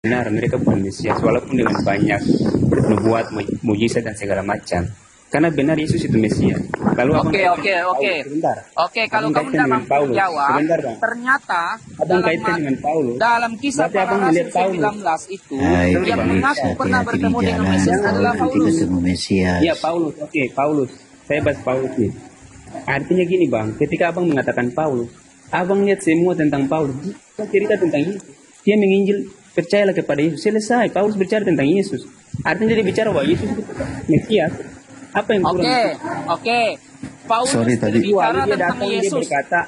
benar mereka bukan Mesias walaupun dengan banyak nubuat, mujizat dan segala macam. Karena benar Yesus itu Mesias. Lalu abang sebentar. Oke, kalau Abang kamu kaitkan tidak dengan mampu Paulus. menjawab, Sebentar bang. ternyata Abang kaitkan dengan Paulus. dalam kisah Berarti para abang rasul melihat Paulus. 19 itu, Hai, yang Felix, mengaku pernah hati-hati di bertemu dengan jalan. Mesias Kau adalah nanti Paulus. ketemu Mesias. Iya Paulus. Oke, Paulus. Saya bahas Paulus nih. Artinya gini bang, ketika abang mengatakan Paulus, abang lihat semua tentang Paulus. Dia cerita tentang Yesus. Dia menginjil, percayalah kepada Yesus. Selesai. Paulus bicara tentang Yesus. Artinya dia bicara bahwa Yesus itu Mesias. Apa yang kurang? Oke. Paulus Sorry, tadi. berbicara Dia tentang datang dia Yesus. berkata,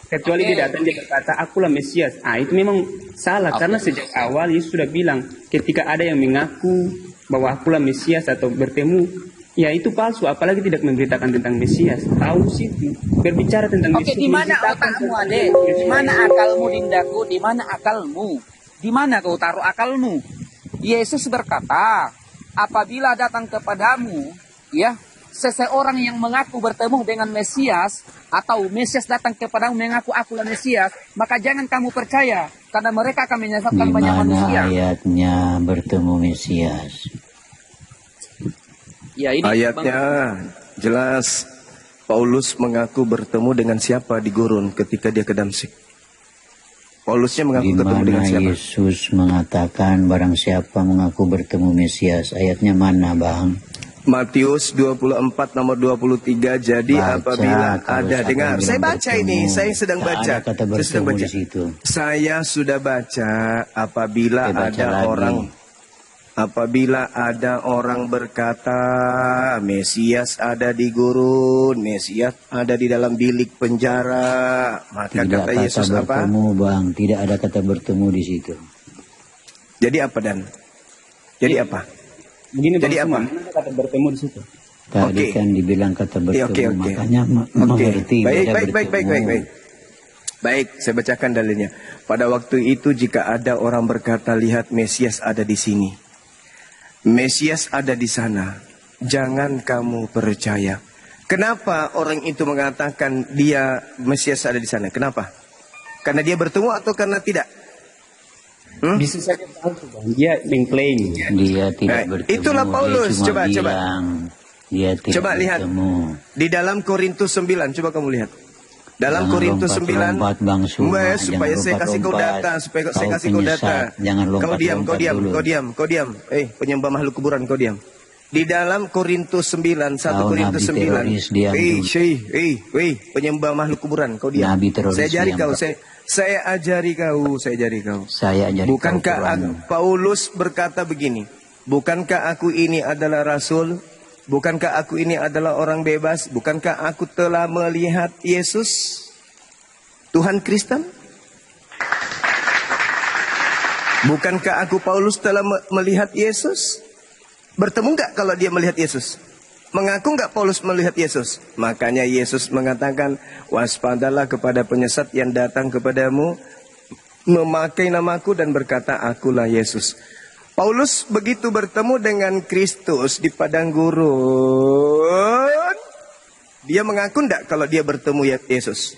kecuali dia datang dia berkata, akulah Mesias. Ah itu memang salah karena sejak awal Yesus sudah bilang, ketika ada yang mengaku bahwa akulah Mesias atau bertemu, ya itu palsu. Apalagi tidak memberitakan tentang Mesias. Paulus itu berbicara tentang Oke, Yesus. di mana otakmu, Ade? Di mana akalmu, Dindaku? Di mana akalmu? Di mana kau taruh akalmu? Yesus berkata, apabila datang kepadamu, ya, seseorang yang mengaku bertemu dengan Mesias, atau Mesias datang kepadamu mengaku akulah Mesias, maka jangan kamu percaya, karena mereka akan menyesatkan Di banyak mana manusia. ayatnya bertemu Mesias? Ya, ini Ayatnya jelas Paulus mengaku bertemu dengan siapa di gurun ketika dia ke Damsik. Paulusnya mengaku Di ketemu dengan mana siapa? Yesus mengatakan barang siapa mengaku bertemu Mesias? Ayatnya mana, Bang? Matius 24 nomor 23. Jadi Baca, apabila kalau ada siapa dengar, yang saya bilang baca bertemu, ini, saya sedang tak baca. ada kata Saya sedang bertemu baca. di situ. Saya sudah baca apabila Saya baca ada lagi. apabila ada orang berkata Mesias ada di gurun, Mesias ada di dalam bilik penjara, maka Tidak kata kata Yesus apa? bertemu, Bang. Tidak ada kata bertemu di situ. Jadi apa Dan? Jadi apa? Begini Jadi Bang apa? Suma, mana kata bertemu di situ? Tadi Oke. kan dibilang kata bertemu, Oke. makanya Oke. mengerti. Baik, ada baik, baik, baik, bertemu. baik, baik. Baik, saya bacakan dalilnya. Pada waktu itu jika ada orang berkata, lihat Mesias ada di sini, Mesias ada di sana, jangan kamu percaya. Kenapa orang itu mengatakan dia Mesias ada di sana? Kenapa? Karena dia bertemu atau karena tidak? Bisa saja palsu Bang. Dia mengklaim. Dia tidak Baik, bertemu. itulah Paulus. Dia cuma Coba. bilang, dia tidak Coba lihat. bertemu. Di dalam Korintus 9, coba kamu lihat. Dalam Jangan Korintus 9, lompat-lompat, Bang Suma. supaya Jangan saya kasih kau lompat-lompat. data, supaya saya Kau kasih kau data. penyesat. Jangan Kau diam, lompat-lompat dulu. kau diam. Penyembah makhluk kuburan, kau diam. Di dalam Korintus 9, 1 Kau Korintus nabi 9. teroris, diam dulu. Penyembah makhluk kuburan, kau diam. Nabi teroris, Saya ajari diam. kau, saya ajari kau. Saya ajari Bukankah kau Paulus berkata begini? Bukankah aku ini adalah rasul? Bukankah aku ini adalah orang bebas? Bukankah aku telah melihat Yesus? Tuhan Kristen? Bukankah aku Paulus telah melihat Yesus? Bertemu nggak kalau dia melihat Yesus? Mengaku nggak Paulus melihat Yesus? Makanya Yesus mengatakan, waspadalah kepada penyesat yang datang kepadamu, memakai namaku dan berkata, akulah Yesus. Paulus begitu bertemu dengan Kristus di padang gurun, dia mengaku nggak kalau dia bertemu Yesus?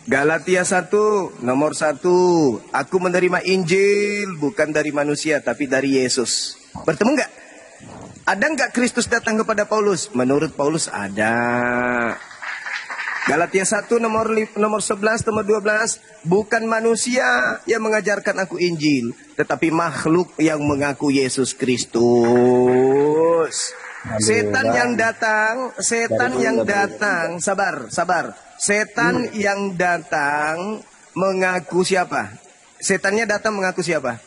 Galatia 1 nomor 1, aku menerima Injil bukan dari manusia tapi dari Yesus. Bertemu nggak? Ada nggak Kristus datang kepada Paulus? Menurut Paulus ada. Galatia 1 nomor 11 nomor 12, bukan manusia yang mengajarkan aku Injil, tetapi makhluk yang mengaku Yesus Kristus. Setan yang datang, sabar. Setan yang datang mengaku siapa? Setannya datang mengaku siapa?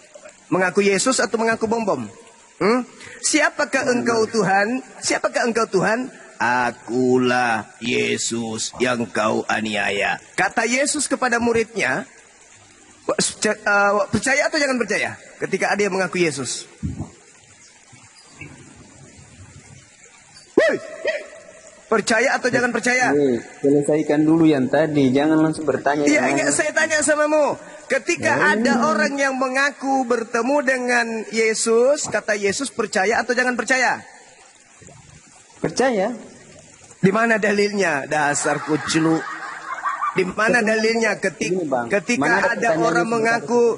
Mengaku Yesus atau mengaku bom-bom? Siapakah engkau Tuhan? Siapakah engkau Tuhan? Akulah Yesus yang kau aniaya. Kata Yesus kepada muridnya, percaya atau jangan percaya? Ketika ada yang mengaku Yesus. Percaya atau jangan percaya? Selesaikan dulu yang tadi, jangan langsung bertanya. Iya, enggak, saya tanya samamu. Ketika ada orang yang mengaku bertemu dengan Yesus, kata Yesus percaya atau jangan percaya? Percaya. Di mana dalilnya? Dasar kuclu. Di mana dalilnya? Ketika ada orang mengaku,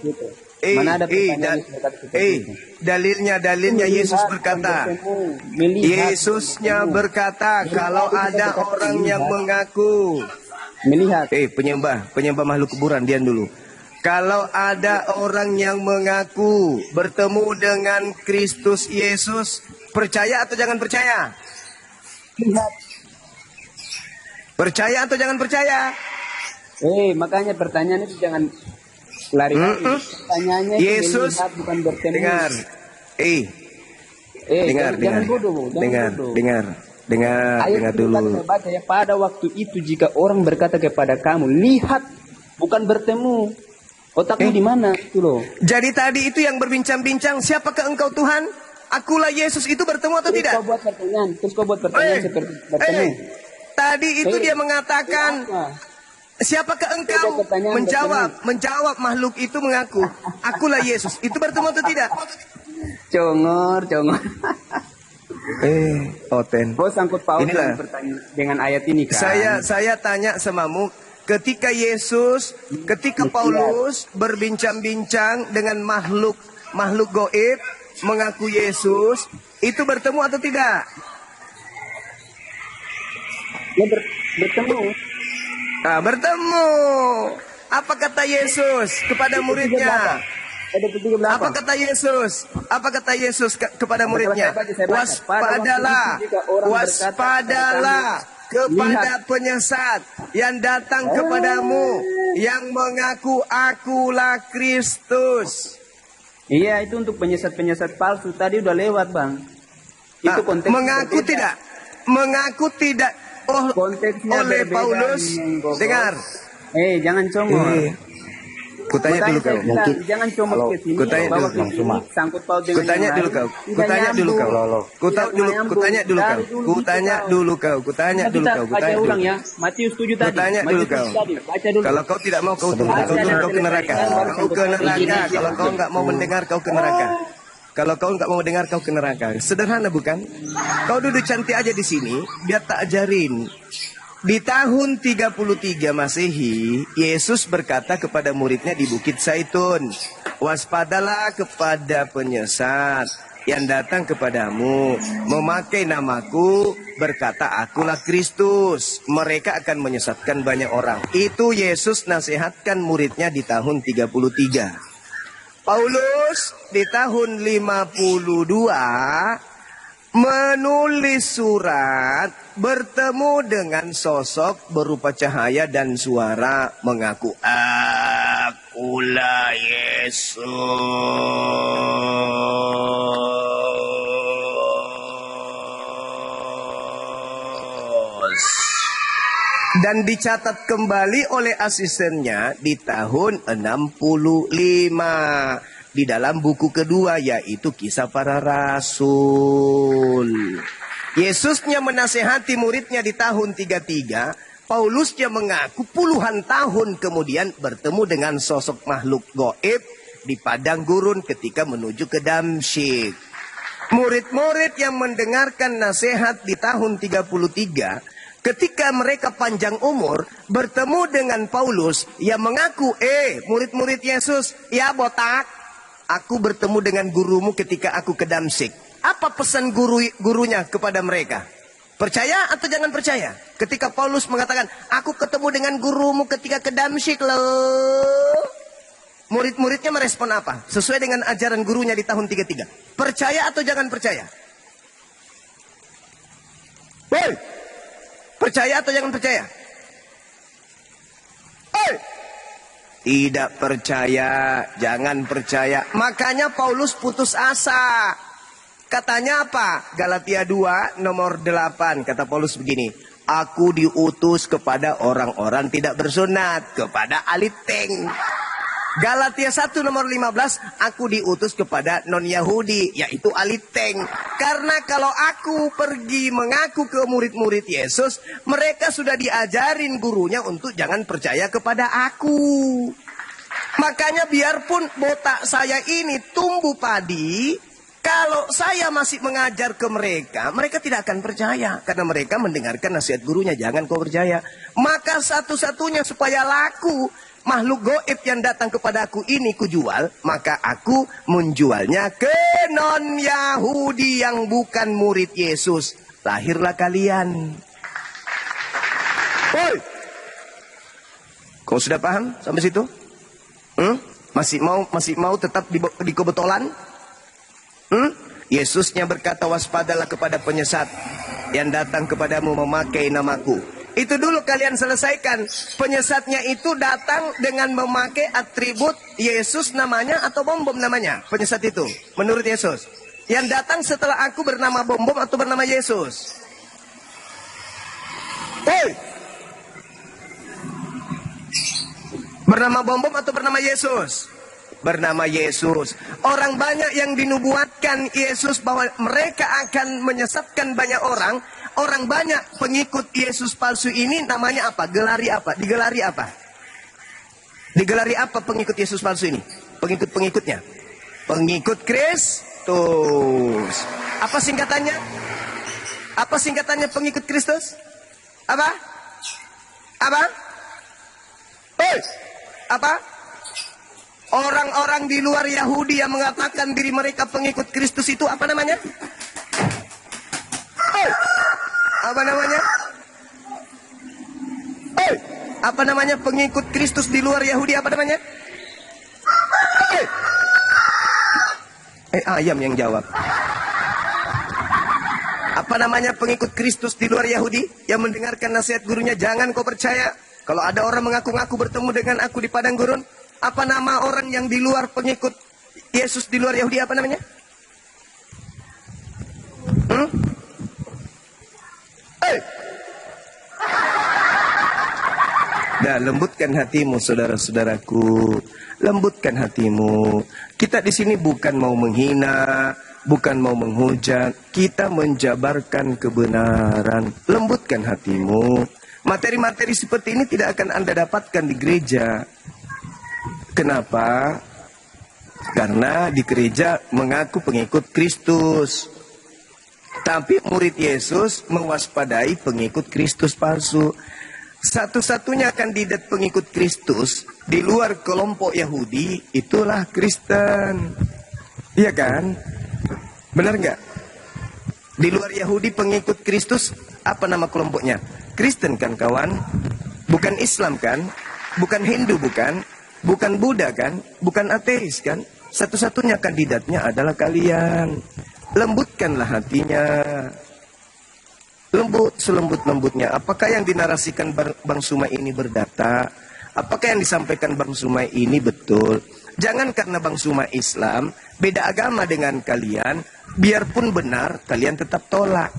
Mana ada pertanyaan yang berkata seperti itu? dalilnya Yesus berkata. Melihat, Yesusnya berkata, kalau ada orang yang mengaku, melihat. penyembah makhluk kuburan, diam dulu. Kalau ada orang yang mengaku bertemu dengan Kristus Yesus, percaya atau jangan percaya? Percaya atau jangan percaya? Makanya pertanyaan itu jangan lari-lari. Pertanyaannya itu Yesus, melihat, bukan bertemu. dengar. Jangan bodoh, Dengar dulu. Saya baca ya, pada waktu itu jika orang berkata kepada kamu, lihat, bukan bertemu. Otakmu di mana itu loh? Jadi tadi itu yang berbincang-bincang, siapakah engkau Tuhan? Akulah Yesus, itu bertemu atau tidak? Terus kau buat pertanyaan seperti bertemu. Tadi itu dia mengatakan, siapakah engkau? Menjawab makhluk itu mengaku, akulah Yesus. Itu bertemu atau tidak? Congor. Oten. Kau sangkut paut Inilah. dengan ayat ini kan? Saya tanya samamu, ketika Paulus berbincang-bincang dengan makhluk goib mengaku Yesus, itu bertemu atau tidak? Ya, bertemu. Bertemu. Apa kata Yesus kepada muridnya? Apa kata Yesus? Kepada muridnya? Waspadalah kepada penyesat yang datang kepadamu, yang mengaku akulah Kristus. Iya, itu untuk penyesat-penyesat palsu. Tadi udah lewat, Bang. Itu konteks Mengaku tidak konteksnya oleh berbeda, Paulus. Dengar. Jangan congor. Kutanya dulu kau. Jangan congor ke sini. Kutanya dulu. Sangkut paut dengan Kutanya yang dulu lain. kau. Tidak Kutanya dulu nyambung. kau. Kutanya dulu kau. Kutanya dulu kau. Kutanya dulu kau. Baca ulang ya. Matius 7 tadi. Kutanya dulu kau. Baca dulu. Kalau kau tidak mau kau turun ke neraka. Kau ke neraka. Kalau kau nggak mau mendengar kau ke neraka. Kalau kau nggak mau mendengar kau ke neraka. Sederhana bukan? Kau duduk cantik aja di sini, biar tak ajarin. Di tahun 33 Masehi, Yesus berkata kepada muridnya di Bukit Zaitun, waspadalah kepada penyesat yang datang kepadamu, memakai namaku, berkata akulah Kristus. Mereka akan menyesatkan banyak orang. Itu Yesus nasihatkan muridnya di tahun 33. Paulus di tahun 52 menulis surat, bertemu dengan sosok berupa cahaya dan suara, mengaku akulah Yesus. Dan dicatat kembali oleh asistennya di tahun 65 di dalam buku kedua, yaitu Kisah Para Rasul. Yesusnya menasehati muridnya di tahun 33, Paulusnya mengaku puluhan tahun kemudian bertemu dengan sosok makhluk goib di padang gurun ketika menuju ke Damsyik. Murid-murid yang mendengarkan nasihat di tahun 33, ketika mereka panjang umur, bertemu dengan Paulus yang mengaku, murid-murid Yesus, ya botak, aku bertemu dengan gurumu ketika aku ke Damsyik. Apa pesan gurunya kepada mereka? Percaya atau jangan percaya? Ketika Paulus mengatakan, aku ketemu dengan gurumu ketika ke Damsyik loh. Murid-muridnya merespon apa? Sesuai dengan ajaran gurunya di tahun 33. Percaya atau jangan percaya? Percaya atau jangan percaya? Tidak percaya, jangan percaya. Makanya Paulus putus asa. Katanya apa? Galatia 2 nomor 8. Kata Paulus begini, aku diutus kepada orang-orang tidak bersunat, kepada aliteng. Galatia 1 nomor 15, aku diutus kepada non-Yahudi, yaitu aliteng. Karena kalau aku pergi mengaku ke murid-murid Yesus, mereka sudah diajarin gurunya untuk jangan percaya kepada aku. Makanya biarpun botak saya ini tumbuh padi, kalau saya masih mengajar ke mereka, mereka tidak akan percaya. Karena mereka mendengarkan nasihat gurunya, jangan kau percaya. Maka satu-satunya supaya laku, makhluk goib yang datang kepada aku ini kujual, maka aku menjualnya ke non-Yahudi yang bukan murid Yesus. Lahirlah kalian. Woi, kau sudah paham sampai situ? Masih mau tetap di kebetolan? Yesusnya berkata, waspadalah kepada penyesat yang datang kepadamu memakai namaku. Itu dulu kalian selesaikan. Penyesatnya itu datang dengan memakai atribut Yesus namanya atau bom-bom namanya. Penyesat itu menurut Yesus. Yang datang setelah aku bernama bom-bom atau bernama Yesus. Hei, bernama bom-bom atau bernama Yesus? Bernama Yesus. Orang banyak yang dinubuatkan Yesus bahwa mereka akan menyesatkan banyak orang. Orang banyak pengikut Yesus palsu ini namanya apa? Gelari apa? Digelari apa? Digelari apa pengikut Yesus palsu ini? Pengikut-pengikutnya. Pengikut Kristus. Apa singkatannya? Apa singkatannya pengikut Kristus? Apa? Apa? Hei! Apa? Orang-orang di luar Yahudi yang mengatakan diri mereka pengikut Kristus itu apa namanya? Hei! Apa namanya? Hei! Apa namanya pengikut Kristus di luar Yahudi? Apa namanya? Hei! Ayam yang jawab. Apa namanya pengikut Kristus di luar Yahudi yang mendengarkan nasihat gurunya? Jangan kau percaya. Kalau ada orang mengaku-ngaku bertemu dengan aku di padang gurun, apa nama orang yang di luar pengikut Yesus di luar Yahudi? Apa namanya? Nah, lembutkan hatimu, saudara-saudaraku. Lembutkan hatimu. Kita di sini bukan mau menghina, bukan mau menghujat. Kita menjabarkan kebenaran. Lembutkan hatimu. Materi-materi seperti ini tidak akan Anda dapatkan di gereja. Kenapa? Karena di gereja mengaku pengikut Kristus. Tapi murid Yesus mewaspadai pengikut Kristus palsu. Satu-satunya kandidat pengikut Kristus di luar kelompok Yahudi itulah Kristen. Iya kan? Benar nggak? Di luar Yahudi pengikut Kristus apa nama kelompoknya? Kristen kan kawan? Bukan Islam kan? Bukan Hindu bukan? Bukan Buddha kan? Bukan ateis kan? Satu-satunya kandidatnya adalah kalian. Lembutkanlah hatinya. Lembut, selembut-lembutnya. Apakah yang dinarasikan Bang Sumai ini berdata? Apakah yang disampaikan Bang Sumai ini betul? Jangan karena Bang Sumai Islam, beda agama dengan kalian, biarpun benar, kalian tetap tolak.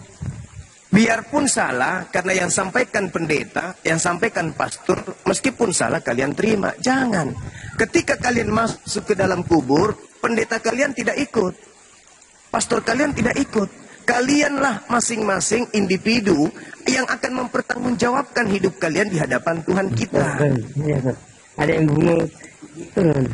Biarpun salah, karena yang sampaikan pendeta, yang sampaikan pastor, meskipun salah kalian terima. Jangan. Ketika kalian masuk ke dalam kubur, pendeta kalian tidak ikut. Pastor kalian tidak ikut. Kalianlah masing-masing individu yang akan mempertanggungjawabkan hidup kalian di hadapan Tuhan kita. Ada yang bungut. Turun.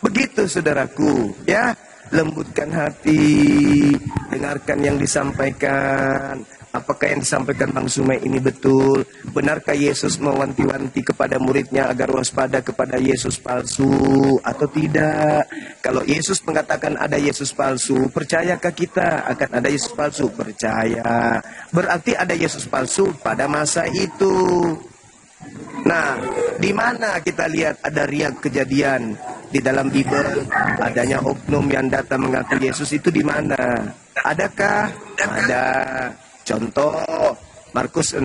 Begitu saudaraku, ya. Lembutkan hati, dengarkan yang disampaikan. Apakah yang disampaikan Bang Sumai ini betul? Benarkah Yesus mewanti-wanti kepada muridnya agar waspada kepada Yesus palsu atau tidak? Kalau Yesus mengatakan ada Yesus palsu, percayakah kita akan ada Yesus palsu? Percaya. Berarti ada Yesus palsu pada masa itu. Nah, di mana kita lihat ada riak kejadian di dalam Bible adanya oknum yang datang mengaku Yesus itu di mana? Adakah? Ada. Contoh Markus 16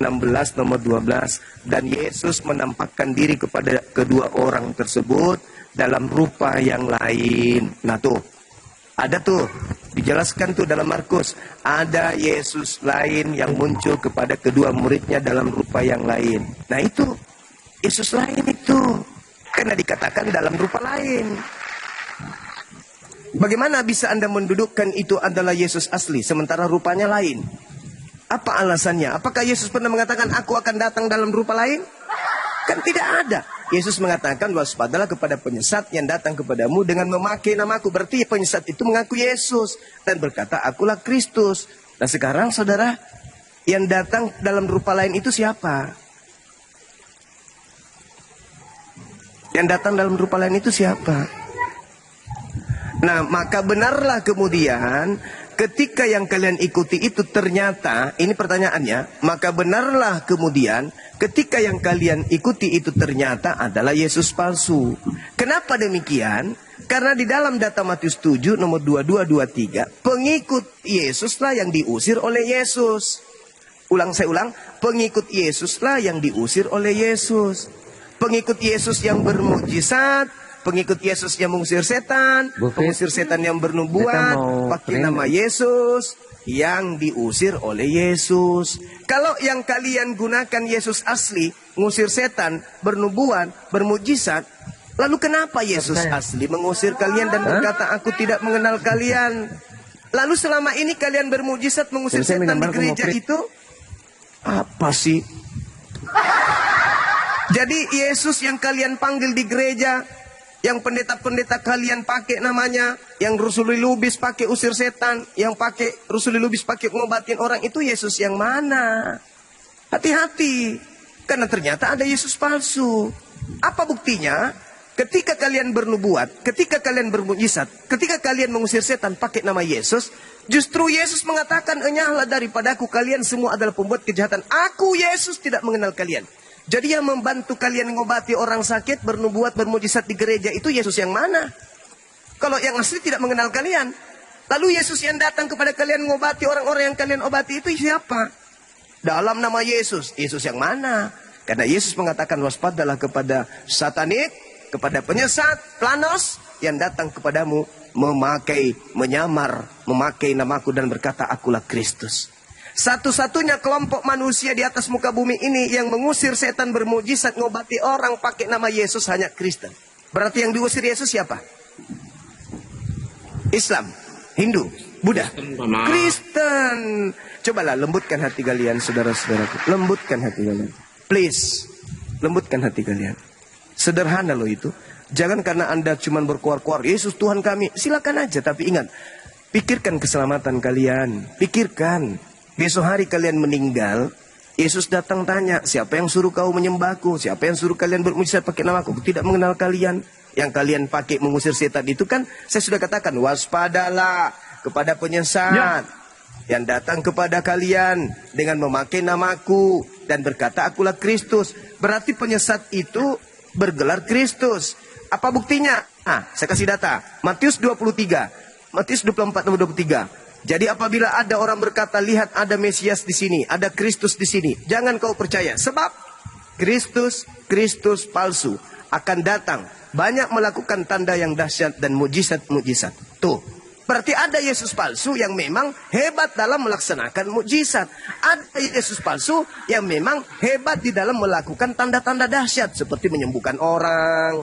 nomor 12, dan Yesus menampakkan diri kepada kedua orang tersebut dalam rupa yang lain. Nah tuh, ada tuh dijelaskan tuh dalam Markus, ada Yesus lain yang muncul kepada kedua muridnya dalam rupa yang lain. Nah itu Yesus lain itu, karena dikatakan dalam rupa lain. Bagaimana bisa Anda mendudukkan itu adalah Yesus asli sementara rupanya lain? Apa alasannya? Apakah Yesus pernah mengatakan aku akan datang dalam rupa lain? Kan tidak ada. Yesus mengatakan waspadalah kepada penyesat yang datang kepadamu dengan memakai namaku. Berarti penyesat itu mengaku Yesus dan berkata akulah Kristus. Nah sekarang saudara, yang datang dalam rupa lain itu siapa? Yang datang dalam rupa lain itu siapa? Nah, maka benarlah kemudian ketika yang kalian ikuti itu ternyata, ini pertanyaannya, maka benarlah kemudian ketika yang kalian ikuti itu ternyata adalah Yesus palsu. Kenapa demikian? Karena di dalam data Matius 7 nomor 22-23, pengikut Yesuslah yang diusir oleh Yesus. Saya ulang, pengikut Yesuslah yang diusir oleh Yesus. Pengikut Yesus yang bermukjizat, pengikut Yesus yang mengusir setan, pengusir setan yang bernubuat, pakai nama Yesus, yang diusir oleh Yesus. Kalau yang kalian gunakan Yesus asli, mengusir setan, bernubuat, bermukjizat, lalu kenapa Yesus asli mengusir kalian dan berkata, aku tidak mengenal kalian? Lalu selama ini kalian bermukjizat mengusir setan di gereja itu, apa sih? Jadi Yesus yang kalian panggil di gereja, yang pendeta-pendeta kalian pakai namanya, yang Rusuli Lubis pakai usir setan, yang pakai Rusuli Lubis pakai ngobatin orang, itu Yesus yang mana? Hati-hati, karena ternyata ada Yesus palsu. Apa buktinya? Ketika kalian bernubuat, ketika kalian bermukjizat, ketika kalian mengusir setan pakai nama Yesus, justru Yesus mengatakan, enyahlah daripadaku, kalian semua adalah pembuat kejahatan. Aku Yesus tidak mengenal kalian. Jadi yang membantu kalian mengobati orang sakit, bernubuat, bermujizat di gereja itu Yesus yang mana? Kalau yang asli tidak mengenal kalian. Lalu Yesus yang datang kepada kalian mengobati orang-orang yang kalian obati itu siapa? Dalam nama Yesus. Yesus yang mana? Karena Yesus mengatakan waspadalah kepada satanik, kepada penyesat, planos yang datang kepadamu menyamar, memakai namaku dan berkata akulah Kristus. Satu-satunya kelompok manusia di atas muka bumi ini yang mengusir setan, bermujizat, ngobati orang pakai nama Yesus hanya Kristen. Berarti yang diusir Yesus siapa? Islam, Hindu, Buddha, Kristen. Cobalah lembutkan hati kalian, saudara-saudaraku. Lembutkan hati kalian. Please, lembutkan hati kalian. Sederhana loh itu. Jangan karena Anda cuma berkuar-kuar, Yesus Tuhan kami. Silakan aja, tapi ingat, pikirkan keselamatan kalian. Pikirkan. Besok hari kalian meninggal, Yesus datang tanya, siapa yang suruh kau menyembahku? Siapa yang suruh kalian bermujizat pakai namaku? Aku tidak mengenal kalian. Yang kalian pakai mengusir setan itu kan, saya sudah katakan, waspadalah kepada penyesat yang datang kepada kalian dengan memakai namaku dan berkata akulah Kristus. Berarti penyesat itu bergelar Kristus. Apa buktinya? Saya kasih data. Matius 23, Matius 24 nomor 23. Jadi apabila ada orang berkata, lihat ada Mesias di sini, ada Kristus di sini, jangan kau percaya. Sebab Kristus palsu akan datang, banyak melakukan tanda yang dahsyat dan mukjizat-mukjizat. Tuh, berarti ada Yesus palsu yang memang hebat dalam melaksanakan mukjizat. Ada Yesus palsu yang memang hebat di dalam melakukan tanda-tanda dahsyat seperti menyembuhkan orang,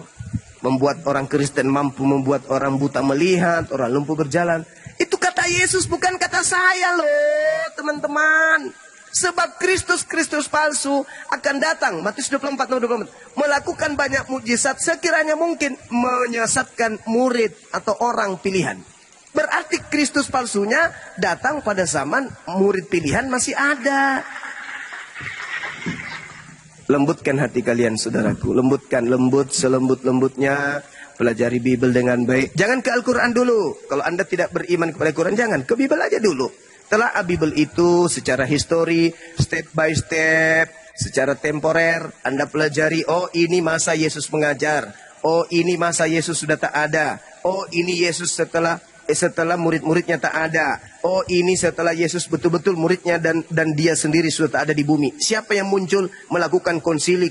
membuat orang Kristen mampu membuat orang buta melihat, orang lumpuh berjalan. Itu kata Yesus, bukan kata saya loh, teman-teman. Sebab Kristus palsu akan datang, Matius 24 nomor 24, melakukan banyak mukjizat sekiranya mungkin menyesatkan murid atau orang pilihan. Berarti Kristus palsunya datang pada zaman murid pilihan masih ada. Lembutkan hati kalian, saudaraku. Lembutkan, lembut selembut-lembutnya. Pelajari Bible dengan baik. Jangan ke Al-Quran dulu. Kalau Anda tidak beriman kepada Al-Quran, jangan. Ke Bible aja dulu. Telah Bible itu secara histori, step by step, secara temporer. Anda pelajari, oh ini masa Yesus mengajar. Oh ini masa Yesus sudah tak ada. Oh ini Yesus setelah murid-muridnya tak ada. Oh ini setelah Yesus betul-betul muridnya dan dia sendiri sudah tak ada di bumi. Siapa yang muncul melakukan konsili.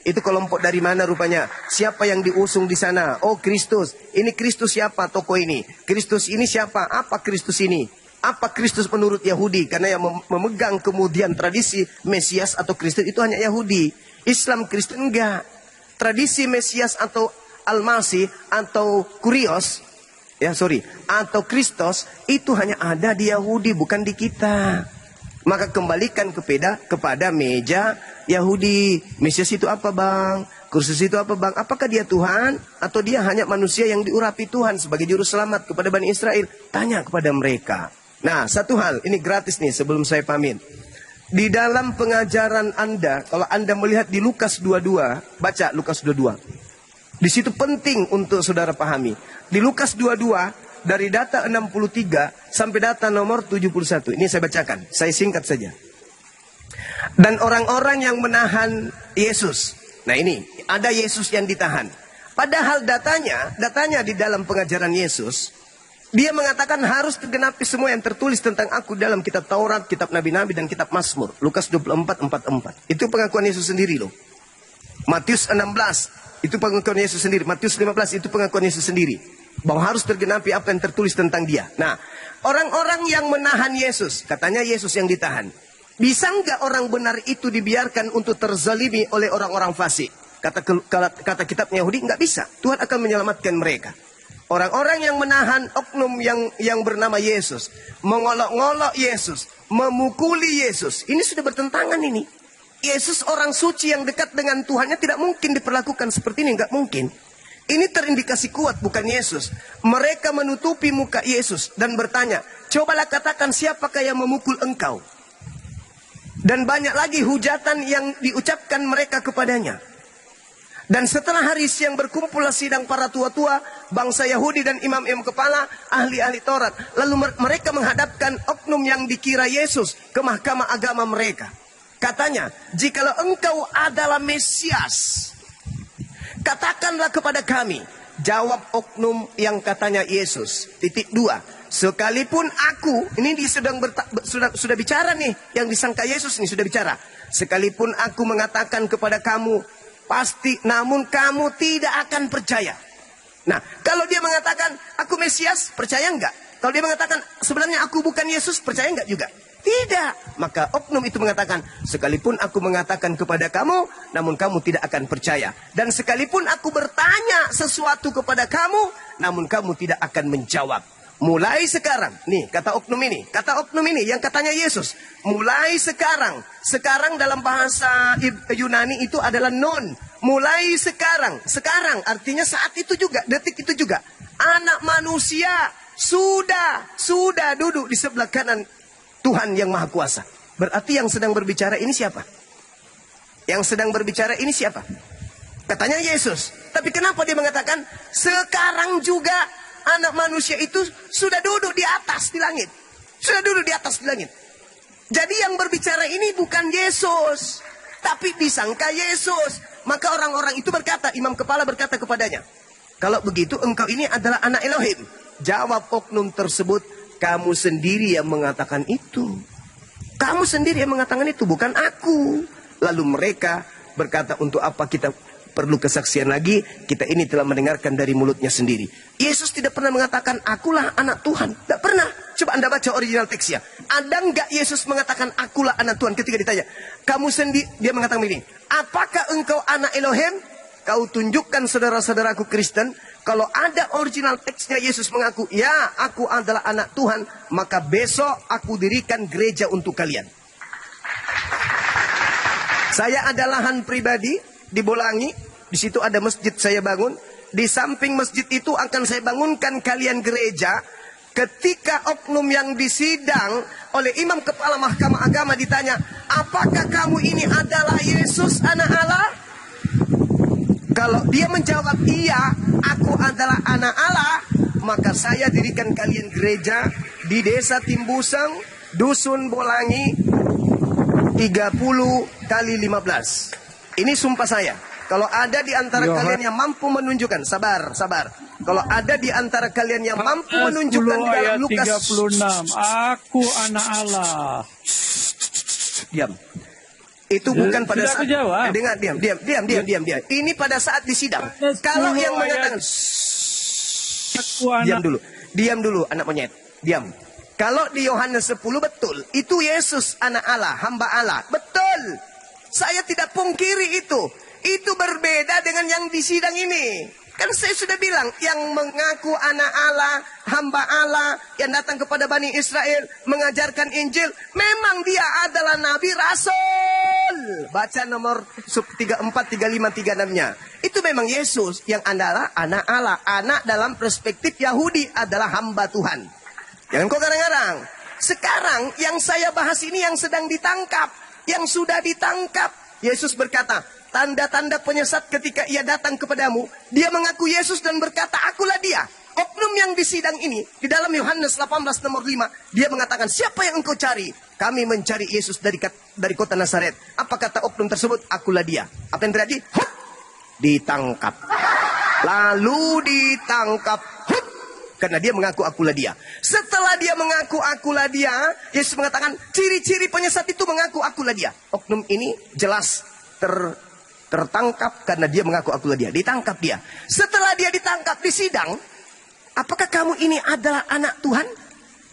Itu kelompok dari mana rupanya? Siapa yang diusung di sana? Oh Kristus. Ini Kristus siapa tokoh ini? Kristus ini siapa? Apa Kristus ini? Apa Kristus menurut Yahudi? Karena yang memegang kemudian tradisi Mesias atau Kristus itu hanya Yahudi. Islam Kristen enggak. Tradisi Mesias atau Al-Masih atau Kurios, atau Kristus itu hanya ada di Yahudi, bukan di kita. Maka kembalikan kepada meja Yahudi. Mesias itu apa bang? Kristus itu apa bang? Apakah dia Tuhan? Atau dia hanya manusia yang diurapi Tuhan sebagai juru selamat kepada Bani Israel? Tanya kepada mereka. Nah, satu hal, ini gratis nih sebelum saya pamit. Di dalam pengajaran Anda, kalau Anda melihat di Lukas 22, baca Lukas 22. Di situ penting untuk saudara pahami. Di Lukas 22, dari data 63 sampai data nomor 71. Ini saya bacakan, saya singkat saja. Dan orang-orang yang menahan Yesus. Nah ini, ada Yesus yang ditahan. Padahal datanya di dalam pengajaran Yesus, dia mengatakan harus tergenapi semua yang tertulis tentang aku dalam kitab Taurat, kitab Nabi-Nabi, dan kitab Mazmur. Lukas 24:44. Itu pengakuan Yesus sendiri loh. Matius 16, itu pengakuan Yesus sendiri. Matius 15, itu pengakuan Yesus sendiri. Bahwa harus tergenapi apa yang tertulis tentang dia. Nah, orang-orang yang menahan Yesus, katanya Yesus yang ditahan. Bisa nggak orang benar itu dibiarkan untuk terzalimi oleh orang-orang fasik? Kata kitab Yahudi, nggak bisa. Tuhan akan menyelamatkan mereka. Orang-orang yang menahan oknum yang bernama Yesus, mengolok-ngolok Yesus, memukuli Yesus, ini sudah bertentangan ini. Yesus orang suci yang dekat dengan Tuhannya tidak mungkin diperlakukan seperti ini, nggak mungkin. Ini terindikasi kuat bukan Yesus. Mereka menutupi muka Yesus dan bertanya, cobalah katakan siapakah yang memukul engkau? Dan banyak lagi hujatan yang diucapkan mereka kepadanya. Dan setelah hari siang berkumpullah sidang para tua-tua, bangsa Yahudi dan imam-imam kepala, ahli-ahli Taurat. Lalu mereka menghadapkan oknum yang dikira Yesus ke mahkamah agama mereka. Katanya, jikalau engkau adalah Mesias, katakanlah kepada kami. Jawab oknum yang katanya Yesus. Titik 2. Sekalipun aku, ini sudah bicara nih, yang disangka Yesus ini sudah bicara. Sekalipun aku mengatakan kepada kamu, pasti, namun kamu tidak akan percaya. Nah, kalau dia mengatakan aku Mesias, percaya enggak? Kalau dia mengatakan sebenarnya aku bukan Yesus, percaya enggak juga? Tidak. Maka oknum itu mengatakan, sekalipun aku mengatakan kepada kamu, namun kamu tidak akan percaya. Dan sekalipun aku bertanya sesuatu kepada kamu, namun kamu tidak akan menjawab. Mulai sekarang, nih kata oknum ini yang katanya Yesus. Mulai sekarang dalam bahasa Yunani itu adalah non. Mulai sekarang artinya saat itu juga, detik itu juga. Anak manusia sudah duduk di sebelah kanan Tuhan yang Maha Kuasa. Berarti yang sedang berbicara ini siapa? Yang sedang berbicara ini siapa? Katanya Yesus. Tapi kenapa dia mengatakan sekarang juga anak manusia itu sudah duduk di atas di langit. Sudah duduk di atas di langit. Jadi yang berbicara ini bukan Yesus, tapi disangka Yesus. Maka orang-orang itu berkata, imam kepala berkata kepadanya, kalau begitu engkau ini adalah anak Elohim. Jawab oknum tersebut, kamu sendiri yang mengatakan itu. Kamu sendiri yang mengatakan itu, bukan aku. Lalu mereka berkata, untuk apa kita perlu kesaksian lagi? Kita ini telah mendengarkan dari mulutnya sendiri. Yesus tidak pernah mengatakan, akulah anak Tuhan. Tidak pernah. Coba Anda baca original teksnya. Ada nggak Yesus mengatakan, akulah anak Tuhan? Ketika ditanya, kamu sendiri, dia mengatakan begini, apakah engkau anak Elohim? Kau tunjukkan saudara-saudaraku Kristen, kalau ada original teksnya Yesus mengaku, ya aku adalah anak Tuhan, maka besok aku dirikan gereja untuk kalian. Saya ada lahan pribadi di Bolangi, di situ ada masjid saya bangun. Di samping masjid itu akan saya bangunkan kalian gereja. Ketika oknum yang disidang oleh imam kepala mahkamah agama ditanya, apakah kamu ini adalah Yesus anak Allah? Kalau dia menjawab iya, aku adalah anak Allah, maka saya dirikan kalian gereja di desa Timbusang, dusun Bolangi, 30 kali 15. Ini sumpah saya. Kalau ada di antara kalian yang mampu menunjukkan, sabar. Kalau ada di antara kalian yang mampu menunjukkan di dalam Lukas 36, aku anak Allah. Diam. Itu bukan pada Sudah saat. aku jawab. Dengar, diam. Ini pada saat di sidang. Kalau yang mengatakan, Aku anak diam dulu, anak monyet. Diam. Kalau di Yohanes 10 betul, itu Yesus anak Allah, hamba Allah. Betul. Saya tidak pungkiri itu. Itu berbeda dengan yang di sidang ini. Kan saya sudah bilang, yang mengaku anak Allah, hamba Allah, yang datang kepada Bani Israel, mengajarkan Injil, memang dia adalah Nabi Rasul. Baca nomor 34, 35, 36-nya. Itu memang Yesus yang adalah anak Allah. Anak dalam perspektif Yahudi adalah hamba Tuhan. Jangan kau garang-garang. sekarang yang saya bahas ini yang sedang ditangkap, yang sudah ditangkap. Yesus berkata, tanda-tanda penyesat ketika ia datang kepadamu, dia mengaku Yesus dan berkata, akulah dia. Oknum yang di sidang ini, di dalam Yohanes 18 nomor 5, dia mengatakan, siapa yang engkau cari? Kami mencari Yesus dari kota Nazaret. Apa kata oknum tersebut? Akulah dia. Apa yang terjadi? Hup! Ditangkap. Lalu ditangkap. Hup! Karena dia mengaku akulah dia. Setelah dia mengaku akulah dia, Yesus mengatakan, ciri-ciri penyesat itu mengaku akulah dia. Oknum ini jelas tertangkap karena dia mengaku akulah dia. Ditangkap dia. Setelah dia ditangkap di sidang, apakah kamu ini adalah anak Tuhan?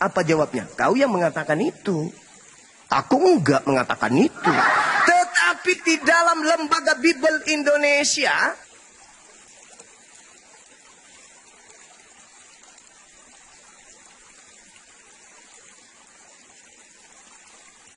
Apa jawabnya? Kau yang mengatakan itu. Aku enggak mengatakan itu. Tetapi di dalam lembaga Bible Indonesia,